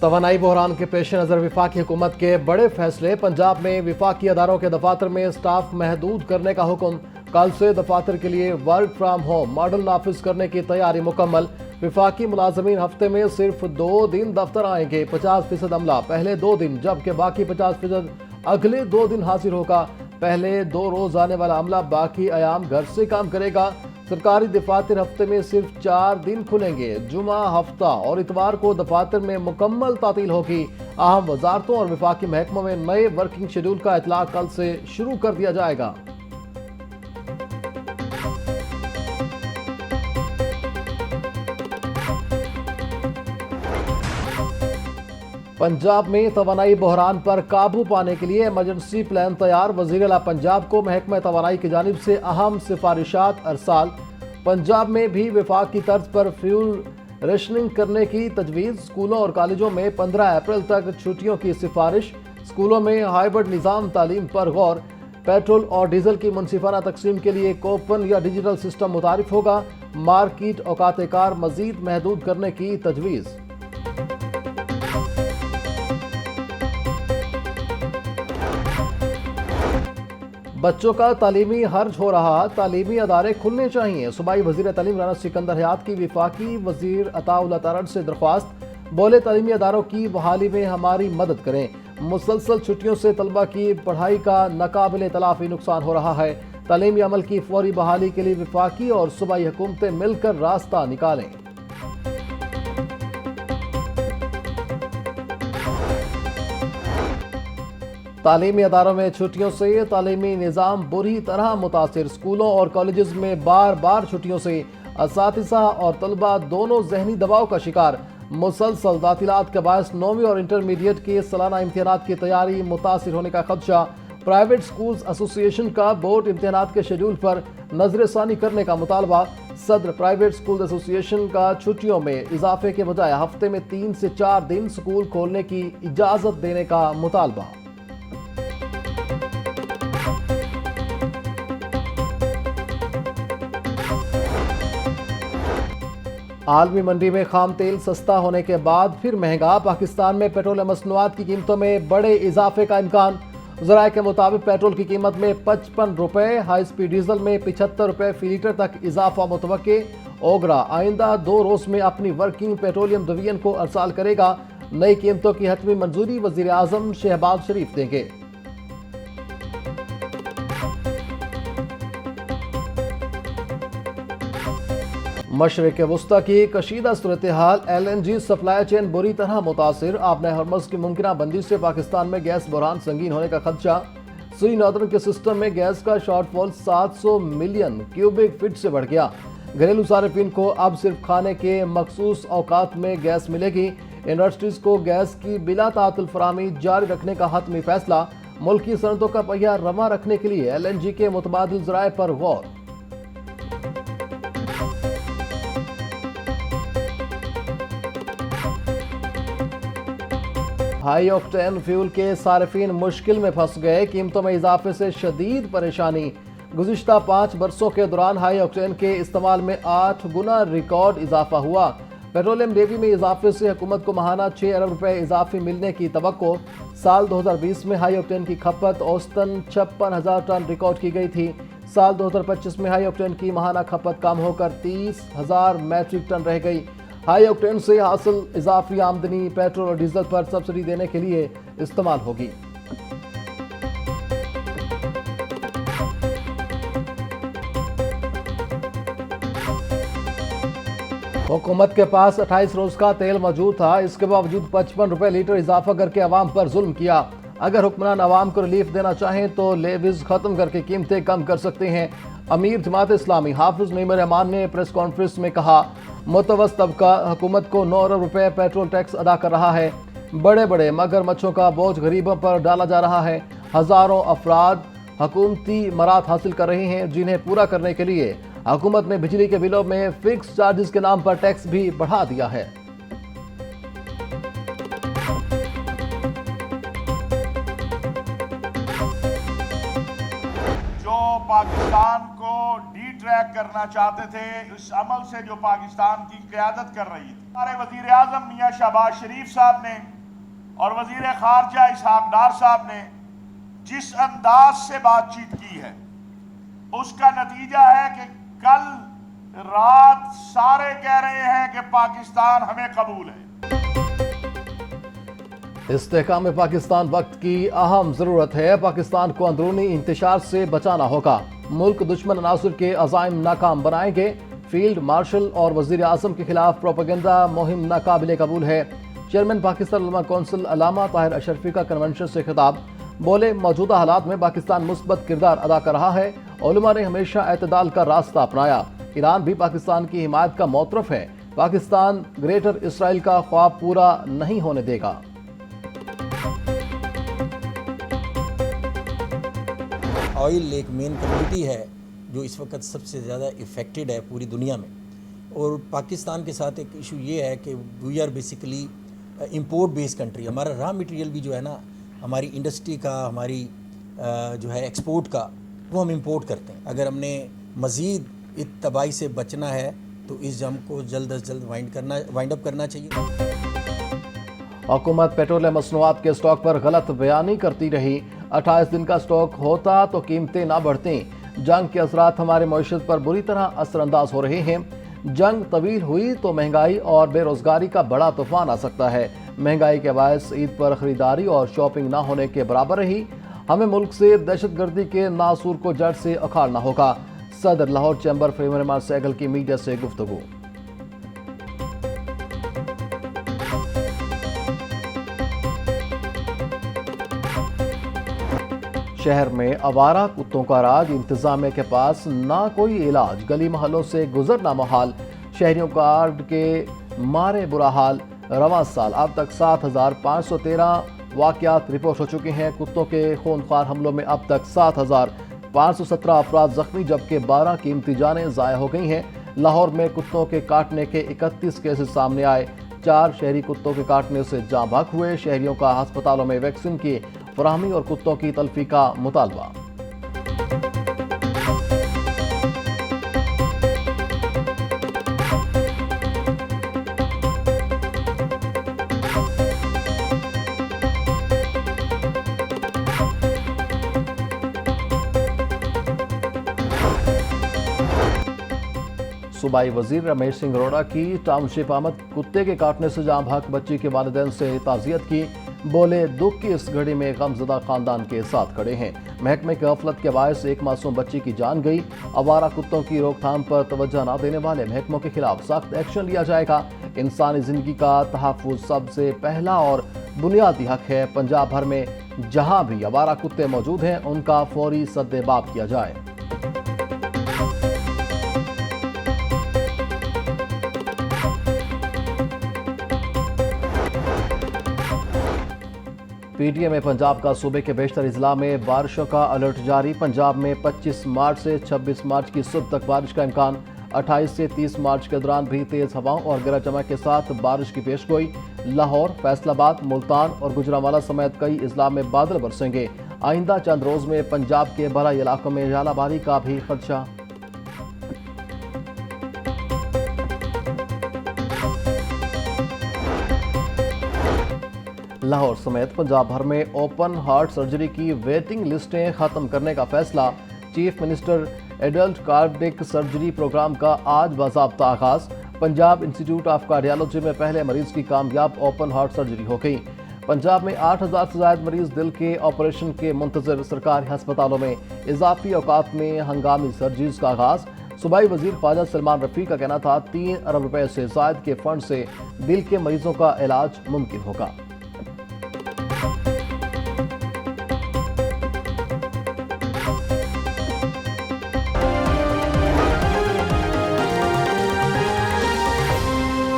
توانائی بحران کے پیش نظر وفاقی حکومت کے بڑے فیصلے۔ پنجاب میں وفاقی اداروں کے دفاتر میں سٹاف محدود کرنے کا حکم۔ کل سے دفاتر کے لیے ورک فرام ہوم ماڈل نافذ کرنے کی تیاری مکمل۔ وفاقی ملازمین ہفتے میں صرف 2 دن دفتر آئیں گے۔ 50% عملہ پہلے 2 دن جبکہ باقی 50% اگلے 2 دن حاضر ہوگا۔ پہلے 2 روز آنے والا عملہ باقی ایام گھر سے کام کرے گا۔ سرکاری دفاتر ہفتے میں صرف 4 دن کھلیں گے۔ جمعہ، ہفتہ اور اتوار کو دفاتر میں مکمل تعطیل ہوگی۔ اہم وزارتوں اور وفاقی محکموں میں نئے ورکنگ شیڈول کا اطلاق کل سے شروع کر دیا جائے گا۔ پنجاب میں توانائی بحران پر قابو پانے کے لیے ایمرجنسی پلان تیار۔ وزیر اعلیٰ پنجاب کو محکمہ توانائی کی جانب سے اہم سفارشات ارسال۔ پنجاب میں بھی وفاق کی طرز پر فیول ریشننگ کرنے کی تجویز۔ اسکولوں اور کالجوں میں 15 اپریل تک چھٹیوں کی سفارش۔ اسکولوں میں ہائبرڈ نظام تعلیم پر غور۔ پیٹرول اور ڈیزل کی منصفانہ تقسیم کے لیے کوپن یا ڈیجیٹل سسٹم متعارف ہوگا۔ مارکیٹ اوقات کار مزید محدود کرنے کی تجویز۔ بچوں کا تعلیمی حرج ہو رہا، تعلیمی ادارے کھلنے چاہیے۔ صوبائی وزیر تعلیم رانا سکندر حیات کی وفاقی وزیر عطا اللہ تارڑ سے درخواست۔ بولے تعلیمی اداروں کی بحالی میں ہماری مدد کریں۔ مسلسل چھٹیوں سے طلبہ کی پڑھائی کا ناقابل تلافی نقصان ہو رہا ہے۔ تعلیمی عمل کی فوری بحالی کے لیے وفاقی اور صوبائی حکومتیں مل کر راستہ نکالیں۔ تعلیمی اداروں میں چھٹیوں سے تعلیمی نظام بری طرح متاثر۔ اسکولوں اور کالجز میں بار بار چھٹیوں سے اساتذہ اور طلبہ دونوں ذہنی دباؤ کا شکار۔ مسلسل تعطیلات کے باعث 9ویں اور انٹرمیڈیٹ کے سالانہ امتحانات کی تیاری متاثر ہونے کا خدشہ۔ پرائیویٹ اسکولز ایسوسی ایشن کا بورڈ امتحانات کے شیڈول پر نظر ثانی کرنے کا مطالبہ۔ صدر پرائیویٹ اسکول ایسوسی ایشن کا چھٹیوں میں اضافے کے بجائے ہفتے میں 3 سے 4 دن اسکول کھولنے کی اجازت دینے کا مطالبہ۔ عالمی منڈی میں خام تیل سستا ہونے کے بعد پھر مہنگا۔ پاکستان میں پیٹرول مصنوعات کی قیمتوں میں بڑے اضافے کا امکان۔ ذرائع کے مطابق پیٹرول کی قیمت میں 55 روپے، ہائی سپیڈ ڈیزل میں 75 روپے فی لیٹر تک اضافہ متوقع۔ اوگرا آئندہ 2 روز میں اپنی ورکنگ پیٹرولیم ڈویژن کو ارسال کرے گا۔ نئی قیمتوں کی حتمی منظوری وزیر اعظم شہباز شریف دیں گے۔ مشرق وسطی کی کشیدہ صورتحال، LNG سپلائی چین بری طرح متاثر۔ آبِ ہرمز کی ممکنہ بندی سے پاکستان میں گیس بحران سنگین ہونے کا خدشہ۔ سری ناردرن کے سسٹم میں گیس کا شارٹ فال 700 ملین کیوبک فٹ سے بڑھ گیا۔ گھریلو صارفین کو اب صرف کھانے کے مخصوص اوقات میں گیس ملے گی۔ انڈسٹریز کو گیس کی بلا تعطل فراہمی جاری رکھنے کا حتمی فیصلہ۔ ملکی صنعتوں کا پہیہ رواں رکھنے کے لیے LNG کے متبادل ذرائع پر غور۔ ہائی آکٹین فیول کے صارفین مشکل میں پھنس گئے۔ قیمتوں میں اضافے سے شدید پریشانی۔ گزشتہ 5 برسوں کے دوران ہائی آکٹین کے استعمال میں 8 گنا ریکارڈ اضافہ ہوا۔ پیٹرولیم لیوی میں اضافے سے حکومت کو ماہانہ 6 ارب روپے اضافی ملنے کی توقع۔ سال 2020 میں ہائی آکٹین کی کھپت اوسطاً 56,000 ٹن ریکارڈ کی گئی تھی۔ سال 2025 میں ہائی آکٹین کی ماہانہ کھپت کم ہو کر 30,000 میٹرک ٹن رہ گئی۔ ہائی آکٹین سے حاصل اضافی آمدنی پیٹرول اور ڈیزل پر سبسڈی دینے کے لیے استعمال ہوگی۔ حکومت کے پاس 28 روز کا تیل موجود تھا، اس کے باوجود 55 روپے لیٹر اضافہ کر کے عوام پر ظلم کیا۔ اگر حکمران عوام کو ریلیف دینا چاہیں تو لیویز ختم کر کے قیمتیں کم کر سکتے ہیں۔ امیر جماعت اسلامی حافظ نعیم الرحمان نے پریس کانفرنس میں کہا، متوسط طبقہ حکومت کو 9 ارب روپے پیٹرول ٹیکس ادا کر رہا ہے۔ بڑے بڑے مگر مچھوں کا بوجھ غریبوں پر ڈالا جا رہا ہے۔ ہزاروں افراد حکومتی مراد حاصل کر رہے ہیں، جنہیں پورا کرنے کے لیے حکومت نے بجلی کے بلوں میں فکس چارجز کے نام پر ٹیکس بھی بڑھا دیا ہے۔ جو پاکستان کو ٹریک کرنا چاہتے تھے اس عمل سے جو پاکستان کی قیادت کر رہی تھی. ہمارے وزیر اعظم میاں شہباز شریف صاحب نے اور وزیر خارجہ اسحاق ڈار صاحب نے جس انداز سے بات چیت کی ہے اس کا نتیجہ ہے کہ کل رات سارے کہہ رہے ہیں کہ پاکستان ہمیں قبول ہے. استحکام پاکستان وقت کی اہم ضرورت ہے. پاکستان کو اندرونی انتشار سے بچانا ہوگا. ملک دشمن عناصر کے عزائم ناکام بنائیں گے. فیلڈ مارشل اور وزیر اعظم کے خلاف پروپیگنڈا مہم ناقابل قبول ہے. چیئرمین پاکستان علماء کونسل علامہ طاہر اشرفی کا کنونشن سے خطاب. بولے موجودہ حالات میں پاکستان مثبت کردار ادا کر رہا ہے. علماء نے ہمیشہ اعتدال کا راستہ اپنایا. ایران بھی پاکستان کی حمایت کا معترف ہے. پاکستان گریٹر اسرائیل کا خواب پورا نہیں ہونے دے گا. آئل ایک مین کمیونٹی ہے جو اس وقت سب سے زیادہ افیکٹڈ ہے پوری دنیا میں، اور پاکستان کے ساتھ ایک ایشو یہ ہے کہ we are basically import base country. ہمارا را مٹیریل بھی جو ہے نا، ہماری انڈسٹری کا، ہماری جو ہے ایکسپورٹ کا، وہ ہم امپورٹ کرتے ہیں. اگر ہم نے مزید اس تباہی سے بچنا ہے تو اس جنگ کو جلد از جلد وائنڈ اپ کرنا چاہیے. حکومت پیٹرولیم مصنوعات کے سٹاک پر غلط بیانی کرتی رہی. 28 دن کا سٹاک ہوتا تو قیمتیں نہ بڑھتیں. جنگ کے اثرات ہمارے معیشت پر بری طرح اثر انداز ہو رہے ہیں. جنگ طویل ہوئی تو مہنگائی اور بے روزگاری کا بڑا طوفان آ سکتا ہے. مہنگائی کے باعث عید پر خریداری اور شاپنگ نہ ہونے کے برابر رہی. ہمیں ملک سے دہشت گردی کے ناسور کو جڑ سے اکھاڑنا ہوگا. صدر لاہور چیمبر فہیم رحمان سہگل کی میڈیا سے گفتگو. شہر میں آوارہ کتوں کا راج. انتظامیہ کے پاس نہ کوئی علاج. گلی محلوں سے گزرنا محال. شہریوں کارڈ کے مارے برا حال. رواں سال اب تک 7513 واقعات رپورٹ ہو چکے ہیں. کتوں کے خونخوار حملوں میں اب تک 7517 افراد زخمی جبکہ 12 قیمتی جانیں ضائع ہو گئی ہیں. لاہور میں کتوں کے کاٹنے کے 31 کیسز سامنے آئے. 4 شہری کتوں کے کاٹنے سے جاں بحق ہوئے. شہریوں کا ہسپتالوں میں ویکسین کی فراہمی اور کتوں کی تلفی کا مطالبہ. صوبائی وزیر رمیش سنگھ اروڑہ کی ٹاؤن شپ آمد. کتے کے کاٹنے سے جاں بحق بچی کے والدین سے تعزیت کی. بولے دکھ کی اس گھڑی میں غم زدہ خاندان کے ساتھ کھڑے ہیں. محکمے کی غفلت کے باعث ایک معصوم بچی کی جان گئی. آوارہ کتوں کی روک تھام پر توجہ نہ دینے والے محکموں کے خلاف سخت ایکشن لیا جائے گا. انسانی زندگی کا تحفظ سب سے پہلا اور بنیادی حق ہے. پنجاب بھر میں جہاں بھی آوارہ کتے موجود ہیں ان کا فوری سد باب کیا جائے. پی ٹی اے میں پنجاب کا صوبے کے بیشتر اضلاع میں بارشوں کا الرٹ جاری. پنجاب میں 25 مارچ سے 26 مارچ کی صبح تک بارش کا امکان. 28 سے 30 مارچ کے دوران بھی تیز ہواؤں اور گرج چمک کے ساتھ بارش کی پیشگوئی. لاہور، فیصل آباد، ملتان اور گجرانوالہ سمیت کئی اضلاع میں بادل برسیں گے. آئندہ چند روز میں پنجاب کے بالائی علاقوں میں ژالہ باری کا بھی خدشہ. لاہور سمیت پنجاب بھر میں اوپن ہارٹ سرجری کی ویٹنگ لسٹیں ختم کرنے کا فیصلہ. Chief minister adult cardiac surgery programme کا آج باضابطہ آغاز. پنجاب انسٹیٹیوٹ آف کارڈیالوجی میں پہلے مریض کی کامیاب اوپن ہارٹ سرجری ہو گئی. پنجاب میں 8000 سے زائد مریض دل کے آپریشن کے منتظر. سرکاری ہسپتالوں میں اضافی اوقات میں ہنگامی سرجریز کا آغاز. صوبائی وزیر خواجہ سلمان رفیع کا کہنا تھا 3 ارب روپے سے زائد کے فنڈ سے دل کے مریضوں کا علاج ممکن ہوگا.